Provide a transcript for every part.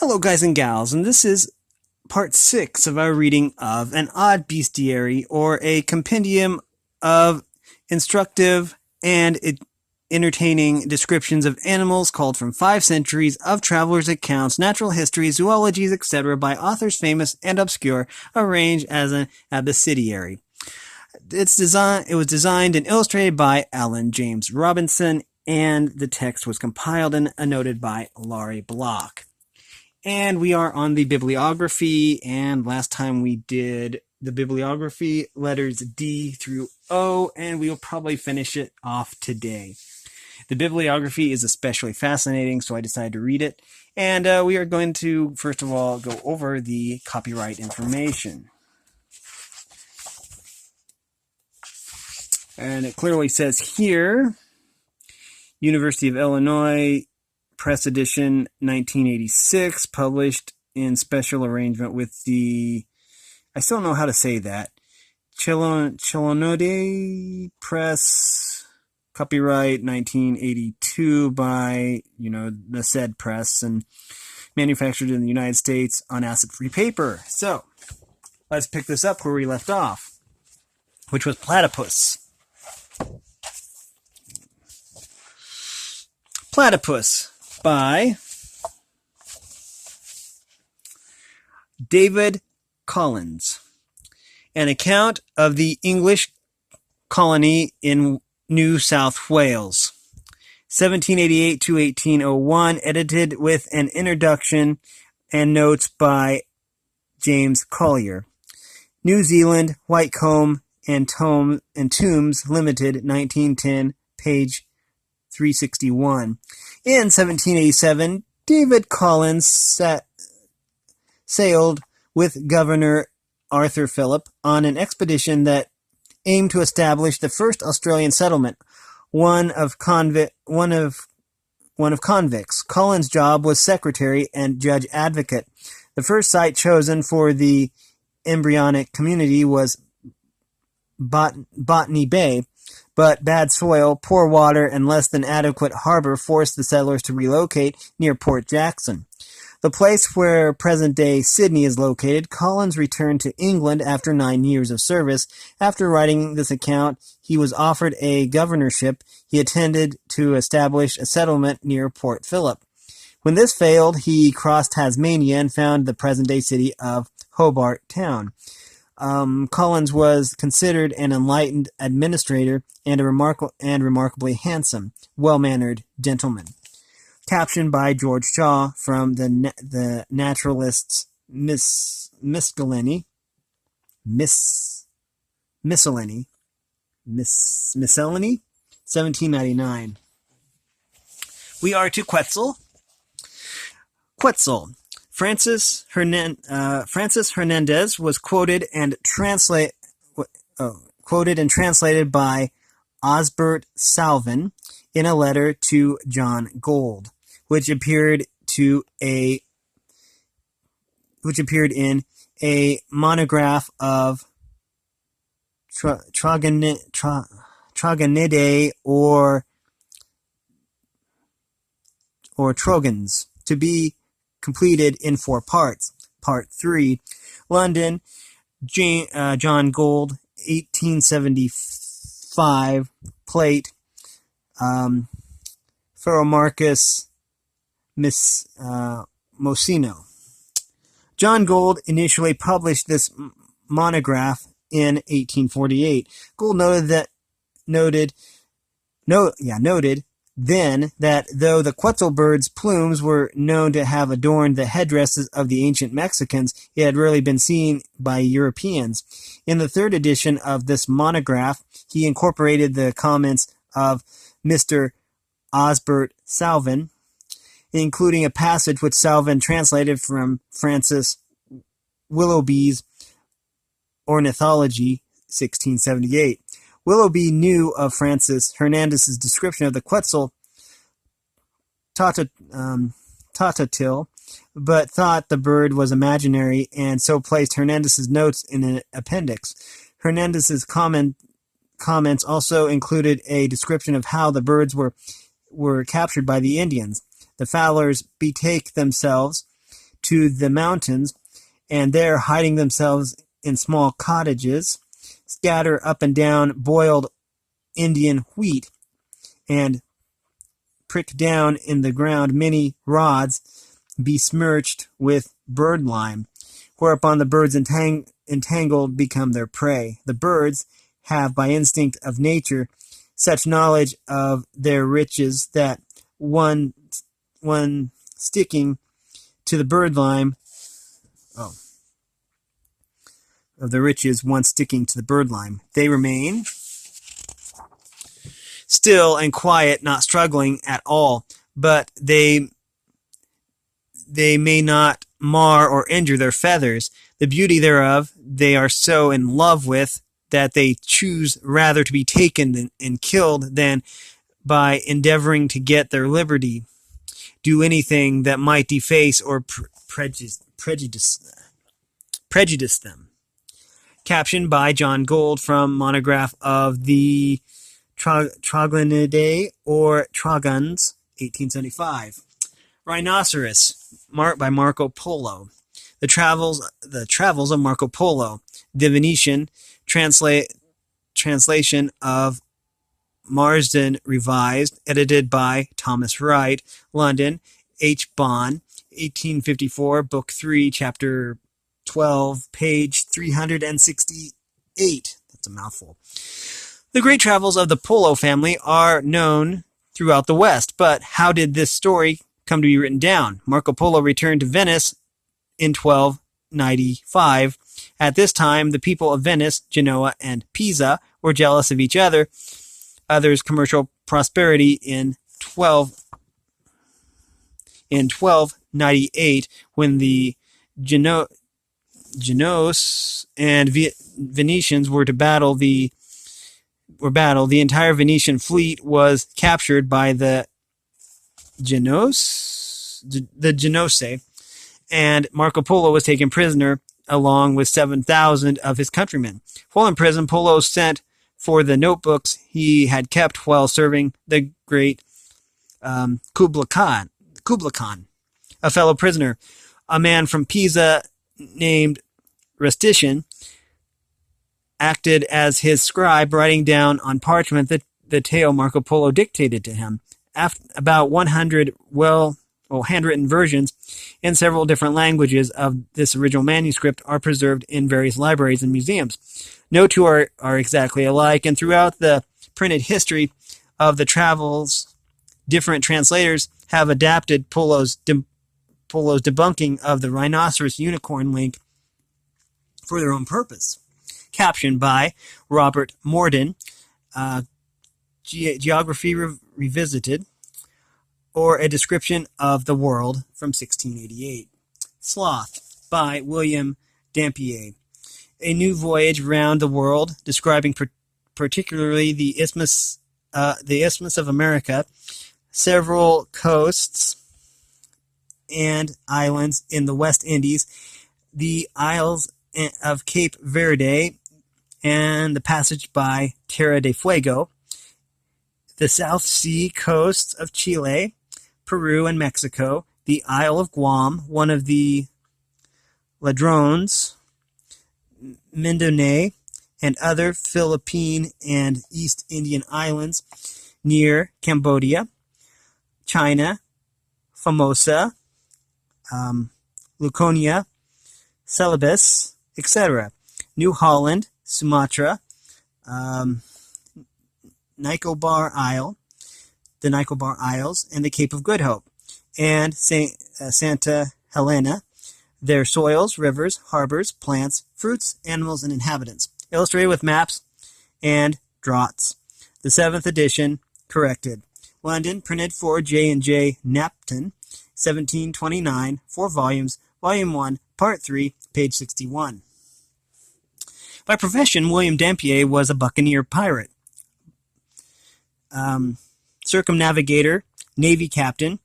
Hello guys and gals, and this is part 6 of our reading of An Odd Bestiary, or a compendium of instructive and entertaining descriptions of animals culled from 5 centuries of travelers' accounts, natural history, zoologies, etc. by authors famous and obscure, arranged as an bestiary. It was designed and illustrated by Alan James Robinson, and the text was compiled and noted by Laurie Block. And we are on the bibliography, and last time we did the bibliography, letters D through O, and we will probably finish it off today. The bibliography is especially fascinating, so I decided to read it, and we are going to, first of all, go over the copyright information. And it clearly says here, University of Illinois Press Edition 1986, published in special arrangement with the, I still don't know how to say that, Chilonode Press, copyright 1982 by, the said press, and manufactured in the United States on acid-free paper. So, let's pick this up where we left off, which was Platypus. Platypus by David Collins. An account of the English colony in New South Wales, 1788 to 1801, edited with an introduction and notes by James Collier. New Zealand, Whitecomb and Tombs Limited, 1910, page 361. In 1787, David Collins sailed with Governor Arthur Phillip on an expedition that aimed to establish the first Australian settlement, one of convicts. Collins' job was secretary and judge advocate. The first site chosen for the embryonic community was Botany Bay, but bad soil, poor water, and less than adequate harbor forced the settlers to relocate near Port Jackson. The place where present-day Sydney is located. Collins returned to England after 9 years of service. After writing this account, he was offered a governorship. He intended to establish a settlement near Port Phillip. When this failed, he crossed Tasmania and found the present-day city of Hobart Town. Collins was considered an enlightened administrator and a remarkably handsome, well-mannered gentleman. Captioned by George Shaw from the Naturalist's Miscellany, 1799. We are to Quetzal. Quetzal. Francis Hernandez was quoted and translated by Osbert Salvin in a letter to John Gould, which appeared in a monograph of Trogonidae or Trogons, to be completed in 4 parts. Part 3, London, John Gould, 1875, plate, Ferromarcus Mosino. John Gould initially published this monograph in 1848. Gould noted then that though the Quetzal bird's plumes were known to have adorned the headdresses of the ancient Mexicans, it had rarely been seen by Europeans. In the 3rd edition of this monograph, he incorporated the comments of Mr. Osbert Salvin, including a passage which Salvin translated from Francis Willoughby's Ornithology, 1678. Willoughby knew of Francis Hernandez's description of the Quetzal Tatatil, but thought the bird was imaginary, and so placed Hernandez's notes in an appendix. Hernandez's comments also included a description of how the birds were captured by the Indians. The fowlers betake themselves to the mountains, and there, hiding themselves in small cottages, scatter up and down boiled Indian wheat, and prick down in the ground many rods besmirched with birdlime, whereupon the birds entangled become their prey. The birds have, by instinct of nature, such knowledge of their riches that one sticking to the birdlime, of the riches once sticking to the birdlime, they remain still and quiet, not struggling at all, but they may not mar or injure their feathers. The beauty thereof they are so in love with that they choose rather to be taken and killed than, by endeavoring to get their liberty, do anything that might deface or prejudice them. Captioned by John Gould from Monograph of the Troglonidae or Trogons, 1875. Rhinoceros, by Marco Polo. The Travels of Marco Polo. The Venetian translation of Marsden Revised, edited by Thomas Wright. London, H. Bond, 1854, Book 3, Chapter 12, page 368. That's a mouthful. The great travels of the Polo family are known throughout the West, but how did this story come to be written down? Marco Polo returned to Venice in 1295. At this time, the people of Venice, Genoa, and Pisa were jealous of each other's commercial prosperity. In 1298, when the Genoese and Venetians were to battle, the entire Venetian fleet was captured by the Genoese, and Marco Polo was taken prisoner along with 7,000 of his countrymen. While in prison, Polo sent for the notebooks he had kept while serving the great Kublai Khan, a fellow prisoner. A man from Pisa named Rustician acted as his scribe, writing down on parchment the tale Marco Polo dictated to him. About 100 handwritten versions in several different languages of this original manuscript are preserved in various libraries and museums. No two are exactly alike, and throughout the printed history of the travels, different translators have adapted Polo's debunking of the rhinoceros unicorn link for their own purpose. Captioned by Robert Morden, Geography Revisited, or A Description of the World from 1688. Sloth by William Dampier. A new voyage round the world, describing particularly the Isthmus of America, several coasts and islands in the West Indies, the Isles of Cape Verde, and the passage by Terra del Fuego, the South Sea coasts of Chile, Peru, and Mexico, the Isle of Guam, one of the Ladrones, Mindanao, and other Philippine and East Indian islands near Cambodia, China, Formosa, Luconia, Celebes, etc., New Holland, Sumatra, Nicobar Isle, the Nicobar Isles, and the Cape of Good Hope, and Santa Helena, their soils, rivers, harbors, plants, fruits, animals, and inhabitants, illustrated with maps and draughts. The 7th edition, corrected. London, printed for J&J Knapton, 1729, 4 volumes, Volume 1, Part 3, page 61. By profession, William Dampier was a buccaneer pirate, circumnavigator, navy captain,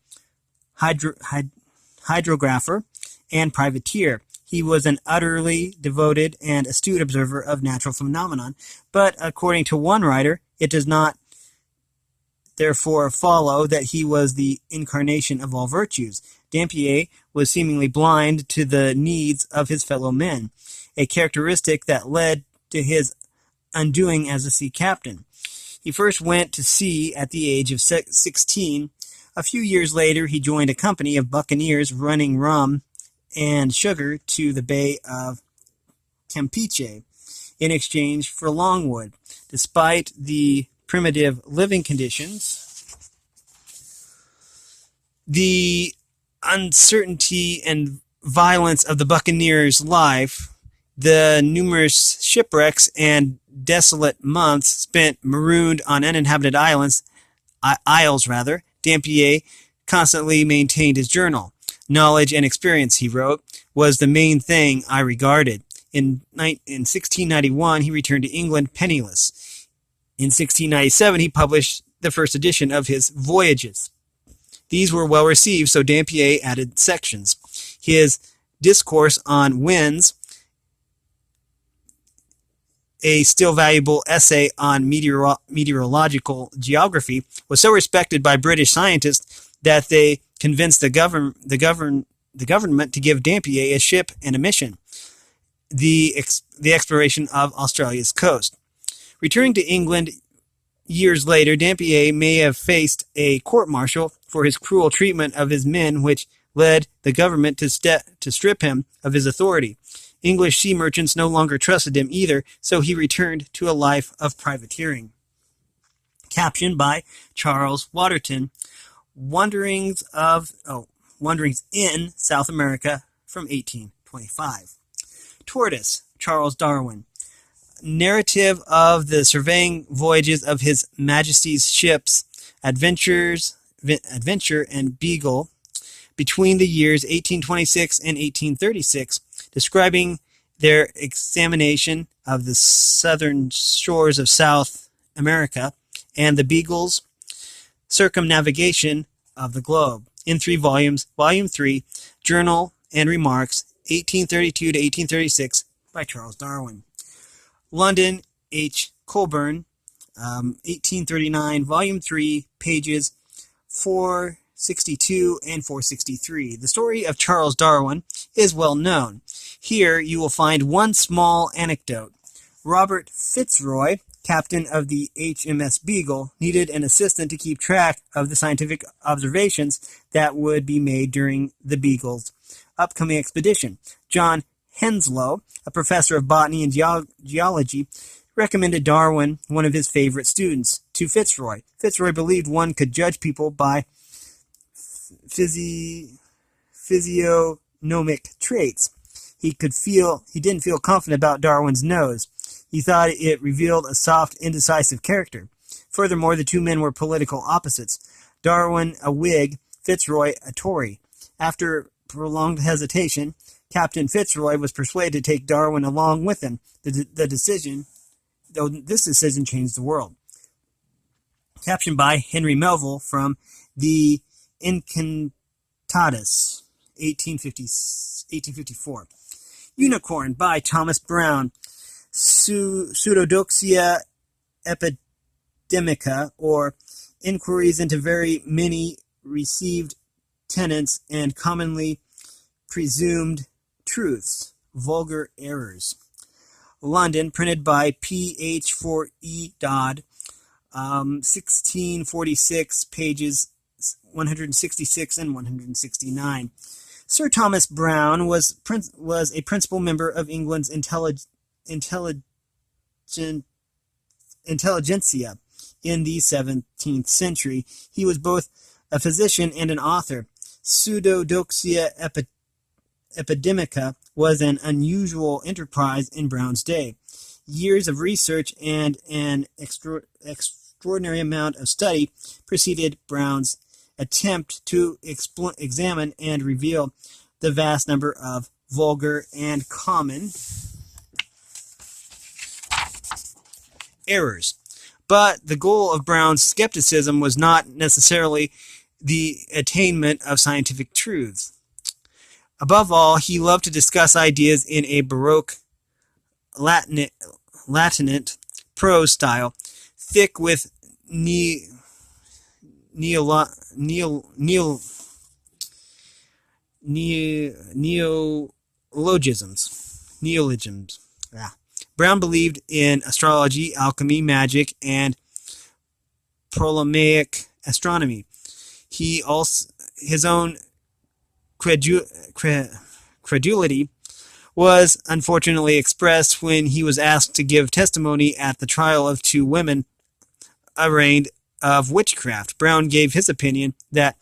hydrographer, and privateer. He was an utterly devoted and astute observer of natural phenomenon, but according to one writer, it does not therefore follow that he was the incarnation of all virtues. Dampier was seemingly blind to the needs of his fellow men, a characteristic that led to his undoing as a sea captain. He first went to sea at the age of 16. A few years later, he joined a company of buccaneers running rum and sugar to the Bay of Campeche in exchange for longwood. Despite the primitive living conditions, the uncertainty and violence of the buccaneers' life, the numerous shipwrecks and desolate months spent marooned on uninhabited isles, Dampier constantly maintained his journal. Knowledge and experience, he wrote, was the main thing I regarded. In 1691, he returned to England penniless. In 1697, he published the first edition of his Voyages. These were well received, so Dampier added sections. His Discourse on Winds, a still valuable essay on meteorological geography, was so respected by British scientists that they convinced the government to give Dampier a ship and a mission, the exploration of Australia's coast. Returning to England years later, Dampier may have faced a court-martial for his cruel treatment of his men, which led the government to strip him of his authority. English sea merchants no longer trusted him either, so he returned to a life of privateering. Captioned by Charles Waterton, Wanderings in South America from 1825. Tortoise, Charles Darwin. Narrative of the surveying voyages of His Majesty's ships, Adventure and Beagle, between the years 1826 and 1836, describing their examination of the southern shores of South America, and the Beagle's circumnavigation of the globe, in 3 volumes. Volume 3, Journal and Remarks, 1832 to 1836, by Charles Darwin. London, H. Colburn, 1839, Volume 3, pages 462 and 463. The story of Charles Darwin is well known. Here you will find one small anecdote. Robert Fitzroy, captain of the HMS Beagle, needed an assistant to keep track of the scientific observations that would be made during the Beagle's upcoming expedition. John Henslow, a professor of botany and geology, recommended Darwin, one of his favorite students, to Fitzroy. Fitzroy believed one could judge people by physiognomic traits. He didn't feel confident about Darwin's nose. He thought it revealed a soft, indecisive character. Furthermore, the two men were political opposites. Darwin a Whig, Fitzroy a Tory. After prolonged hesitation, Captain Fitzroy was persuaded to take Darwin along with him. This decision changed the world. Captioned by Henry Melville from the Encantadas, 1854. Unicorn by Thomas Brown. Pseudodoxia epidemica, or inquiries into very many received tenets and commonly presumed truths, vulgar errors. London, printed by P.H.4E. Dodd, 1646, pages 166 and 169. Sir Thomas Browne was a principal member of England's intelligentsia in the 17th century. He was both a physician and an author. Pseudodoxia epidemica was an unusual enterprise in Browne's day. Years of research and an extraordinary amount of study preceded Browne's attempt to examine and reveal the vast number of vulgar and common errors. But the goal of Browne's skepticism was not necessarily the attainment of scientific truths. Above all, he loved to discuss ideas in a Baroque Latinate prose style, thick with Neologisms. Yeah. Brown believed in astrology, alchemy, magic, and Ptolemaic astronomy. His own credulity was unfortunately expressed when he was asked to give testimony at the trial of two women arraigned of witchcraft. Brown gave his opinion that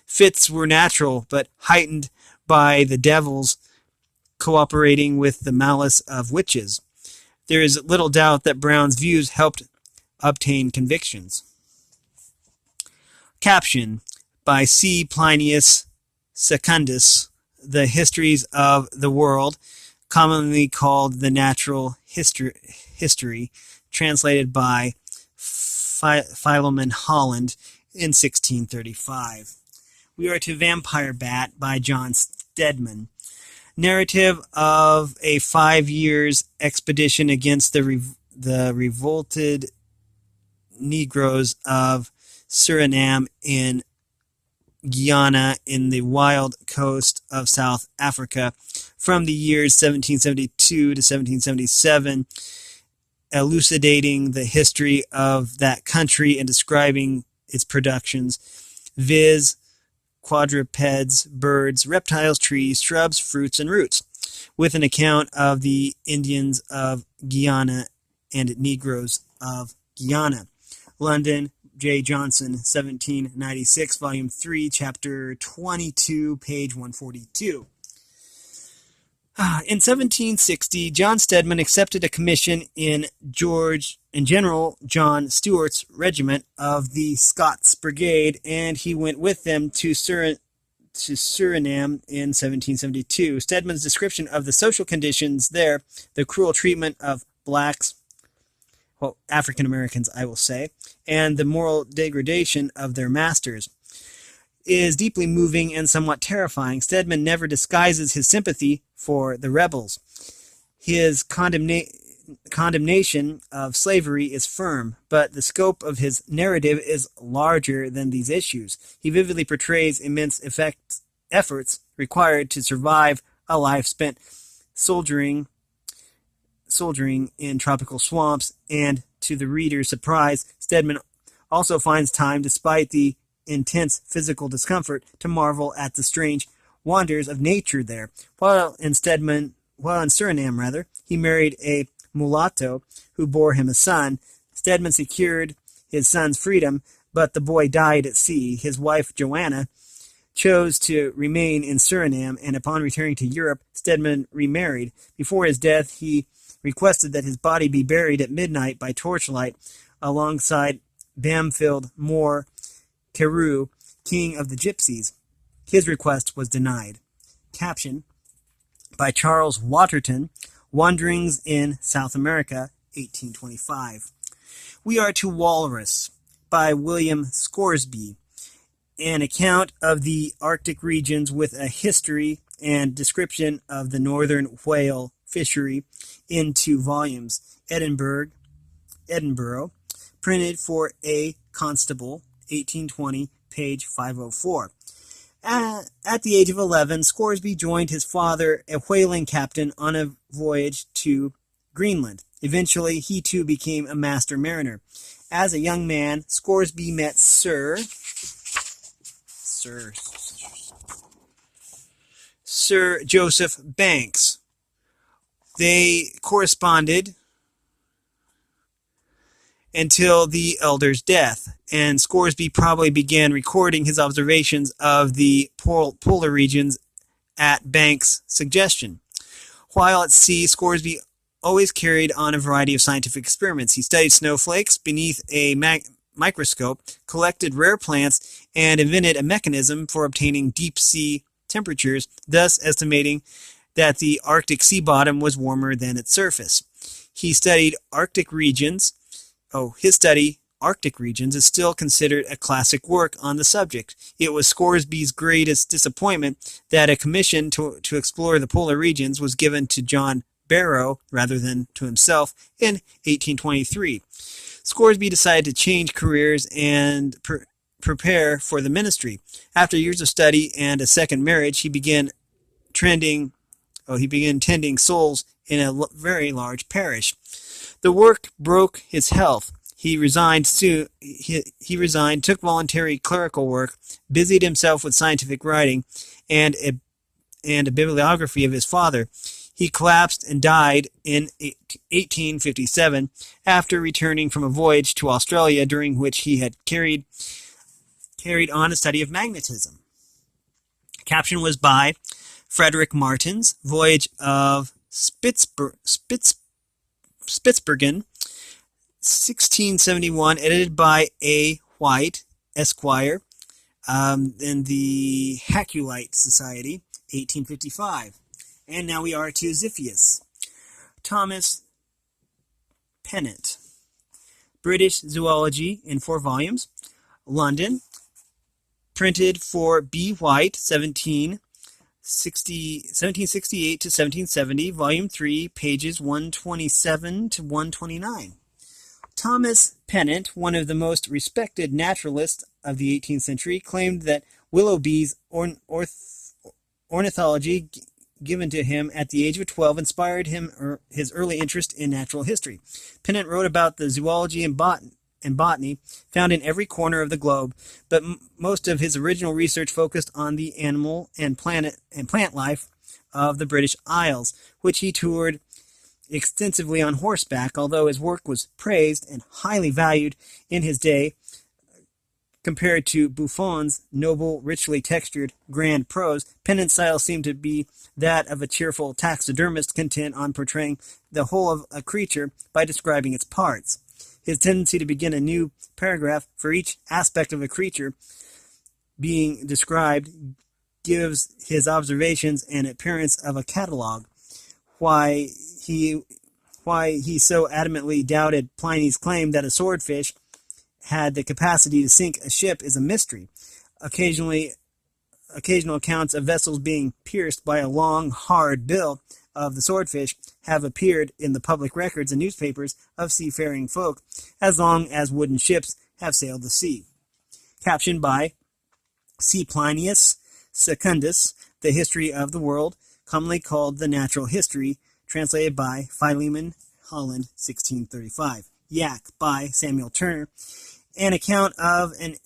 fits were natural but heightened by the devils cooperating with the malice of witches. There is little doubt that Brown's views helped obtain convictions. Caption by C. Plinius Secundus, The Histories of the World, commonly called the Natural History, translated by Philemon Holland in 1635. We are to Vampire Bat by John Stedman. Narrative of a 5 years expedition against the revolted Negroes of Suriname in Guyana in the wild coast of South Africa from the years 1772 to 1777, elucidating the history of that country and describing its productions, viz. Quadrupeds, birds, reptiles, trees, shrubs, fruits, and roots, with an account of the Indians of Guyana and Negroes of Guyana. London, J. Johnson, 1796, Volume 3, Chapter 22, page 142. In 1760, John Stedman accepted a commission in General John Stuart's regiment of the Scots Brigade, and he went with them to Suriname in 1772. Stedman's description of the social conditions there, the cruel treatment of blacks, well, African Americans, I will say, and the moral degradation of their masters, is deeply moving and somewhat terrifying. Stedman never disguises his sympathy for the rebels. His condemnation of slavery is firm, but the scope of his narrative is larger than these issues. He vividly portrays immense efforts required to survive a life spent soldiering in tropical swamps, and to the reader's surprise, Stedman also finds time, despite the intense physical discomfort, to marvel at the strange wonders of nature there. While in Suriname, he married a mulatto who bore him a son. Stedman secured his son's freedom, but the boy died at sea. His wife, Joanna, chose to remain in Suriname, and upon returning to Europe, Stedman remarried. Before his death, he requested that his body be buried at midnight by torchlight alongside Bamfield Moor Carew, king of the Gypsies. His request was denied. Caption by Charles Waterton, Wanderings in South America, 1825. We are to Walrus by William Scoresby, an account of the Arctic regions with a history and description of the northern whale fishery in 2 volumes. Edinburgh, printed for A. Constable, 1820, page 504. At the age of 11, Scoresby joined his father, a whaling captain, on a voyage to Greenland. Eventually, he too became a master mariner. As a young man, Scoresby met Sir Joseph Banks. They corresponded until the elder's death, and Scoresby probably began recording his observations of the polar regions at Banks' suggestion. While at sea, Scoresby always carried on a variety of scientific experiments. He studied snowflakes beneath a microscope, collected rare plants, and invented a mechanism for obtaining deep-sea temperatures, thus estimating that the Arctic sea bottom was warmer than its surface. His study, Arctic regions, is still considered a classic work on the subject. It was Scoresby's greatest disappointment that a commission to explore the polar regions was given to John Barrow rather than to himself in 1823. Scoresby decided to change careers and prepare for the ministry. After years of study and a second marriage, he began tending souls in a very large parish. The work broke his health. He resigned soon. He resigned, took voluntary clerical work, busied himself with scientific writing, and a bibliography of his father. He collapsed and died in 1857 after returning from a voyage to Australia during which he had carried on a study of magnetism. Caption was by Frederick Martins, Voyage of Spitzbergen, 1671, edited by A. White, Esquire, in the Haculite Society, 1855. And now we are to Ziphius. Thomas Pennant, British Zoology in 4 volumes, London, printed for B. White, 1768 to 1770, volume 3, pages 127 to 129. Thomas Pennant, one of the most respected naturalists of the 18th century, claimed that Willoughby's ornithology given to him at the age of 12 inspired his early interest in natural history. Pennant wrote about the zoology and botany found in every corner of the globe, but most of his original research focused on the animal and plant life of the British Isles, which he toured extensively on horseback. Although his work was praised and highly valued in his day, compared to Buffon's noble, richly textured, grand prose, Pennant's style seemed to be that of a cheerful taxidermist content on portraying the whole of a creature by describing its parts. His tendency to begin a new paragraph for each aspect of a creature being described gives his observations an appearance of a catalogue. Why he so adamantly doubted Pliny's claim that a swordfish had the capacity to sink a ship is a mystery. Occasional accounts of vessels being pierced by a long, hard bill of the swordfish have appeared in the public records and newspapers of seafaring folk as long as wooden ships have sailed the sea. Captioned by C. Plinius Secundus, The History of the World, commonly called The Natural History, translated by Philemon Holland, 1635. Yak by Samuel Turner, an account of an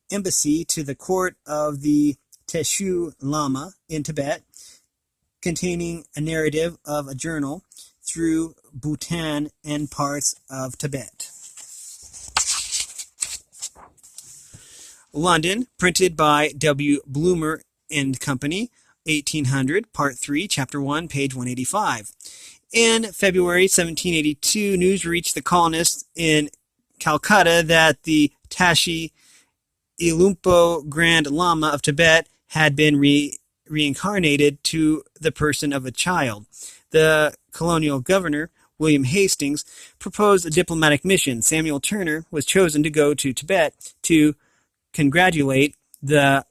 embassy to the court of the Teshu Lama in Tibet, containing a narrative of a journal through Bhutan and parts of Tibet. London, printed by W. Bloomer and Company, 1800, Part 3, Chapter 1, page 185. In February 1782, news reached the colonists in Calcutta that the Tashi Ilumpo Grand Lama of Tibet had been reincarnated to the person of a child. The colonial governor, William Hastings, proposed a diplomatic mission. Samuel Turner was chosen to go to Tibet to congratulate the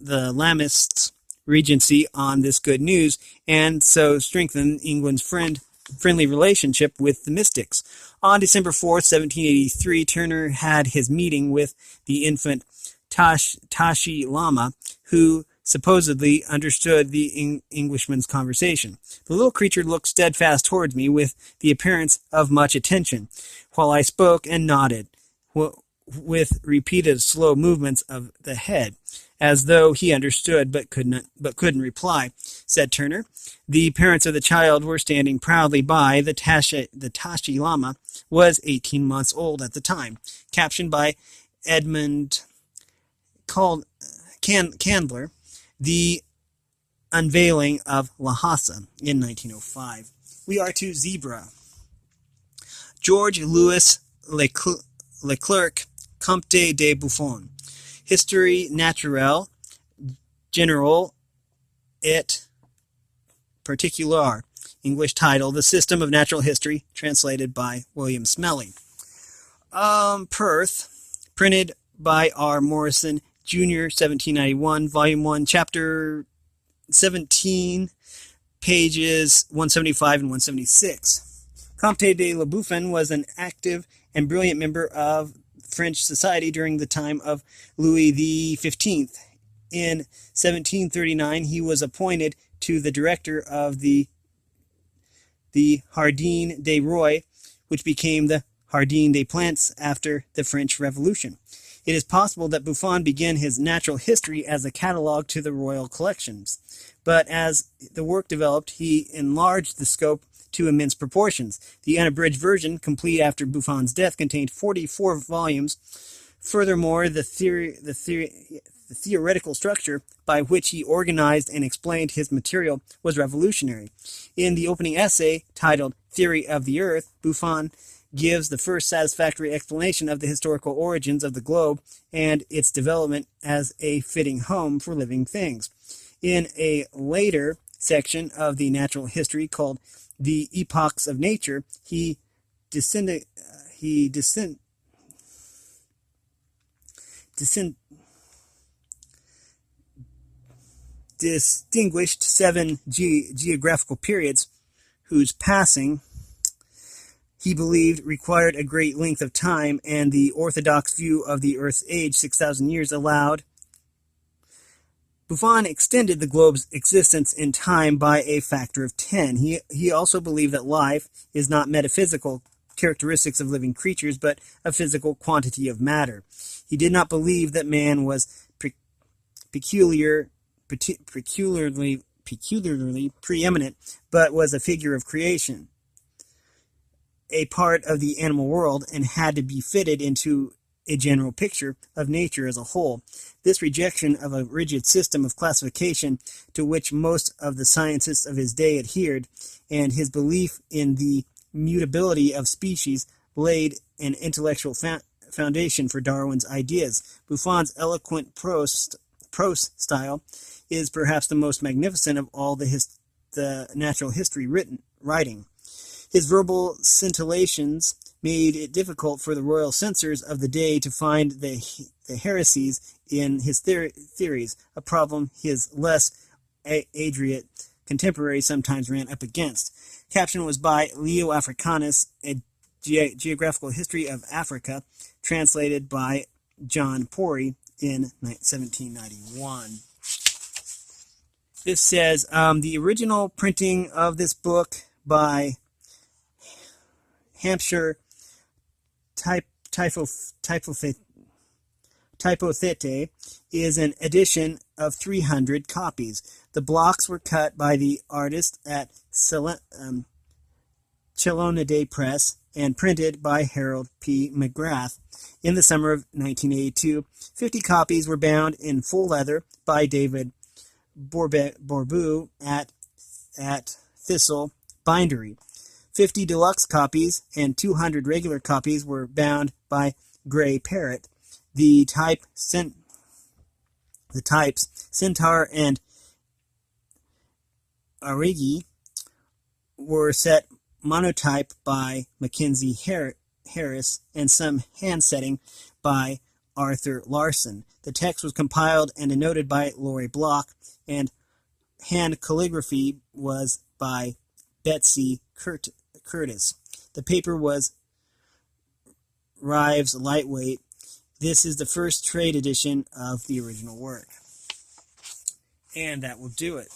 Lamists' regency on this good news, and so strengthen England's friendly relationship with the mystics. On December 4th, 1783, Turner had his meeting with the infant Tashi Lama, who supposedly understood the Englishman's conversation. The little creature looked steadfast towards me with the appearance of much attention, while I spoke and nodded, with repeated slow movements of the head, as though he understood but couldn't reply. Said Turner, the parents of the child were standing proudly by. The Tashi Lama was 18 months old at the time. Captioned by Edmund Candler, The Unveiling of Lhasa in 1905. We are to Zebra. George Louis Leclerc, Comte de Buffon, Histoire naturelle générale et particulière, English title, The System of Natural History, translated by William Smellie. Perth, printed by R. Morrison, Jr., 1791, Volume 1, Chapter 17, pages 175 and 176. Comte de la Buffon was an active and brilliant member of French society during the time of Louis XV. In 1739, he was appointed to the director of the Jardin des Rois, which became the Jardin des Plantes after the French Revolution. It is possible that Buffon began his natural history as a catalogue to the royal collections, but as the work developed, he enlarged the scope to immense proportions. The unabridged version, complete after Buffon's death, contained 44 volumes. Furthermore, the theoretical structure by which he organized and explained his material was revolutionary. In the opening essay, titled Theory of the Earth, Buffon gives the first satisfactory explanation of the historical origins of the globe and its development as a fitting home for living things. In a later section of the natural history called The Epochs of Nature, he distinguished 7 geographical periods whose passing he believed required a great length of time, and the orthodox view of the Earth's age, 6,000 years, allowed. Buffon extended the globe's existence in time by a factor of 10. He also believed that life is not metaphysical characteristics of living creatures, but a physical quantity of matter. He did not believe that man was peculiarly preeminent, but was a figure of creation, a part of the animal world, and had to be fitted into a general picture of nature as a whole. This rejection of a rigid system of classification to which most of the scientists of his day adhered, and his belief in the mutability of species laid an intellectual foundation for Darwin's ideas. Buffon's eloquent prose style is perhaps the most magnificent of all the natural history writing. His verbal scintillations made it difficult for the royal censors of the day to find the heresies in his theories, a problem his less adroit contemporaries sometimes ran up against. Caption was by Leo Africanus, A Geographical History of Africa, translated by John Pori in 1791. This says, the original printing of this book by Hampshire Typothete is an edition of 300 copies. The blocks were cut by the artist at Chelonidae Press and printed by Harold P. McGrath in the summer of 1982. 50 copies were bound in full leather by David Borbu at Thistle Bindery. 50 deluxe copies and 200 regular copies were bound by Gray Parrot. The types Centaur and Arigi were set monotype by Mackenzie Harris and some hand setting by Arthur Larson. The text was compiled and denoted by Laurie Block, and hand calligraphy was by Betsy Curtis. The paper was Rives lightweight. This is the first trade edition of the original work. And that will do it.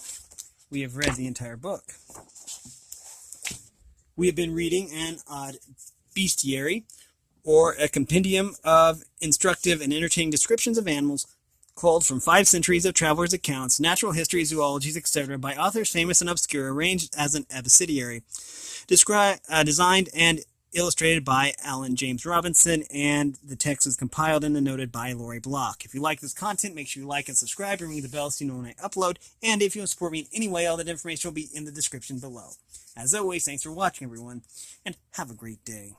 We have read the entire book. We have been reading an Odd Bestiary, or a compendium of instructive and entertaining descriptions of animals culled from 5 centuries of travelers' accounts, natural histories, zoologies, etc., by authors famous and obscure, arranged as an bestiary. Designed and illustrated by Alan James Robinson, and the text was compiled and noted by Laurie Block. If you like this content, make sure you like and subscribe and ring the bell so you know when I upload. And if you want to support me in any way, all that information will be in the description below. As always, thanks for watching, everyone, and have a great day.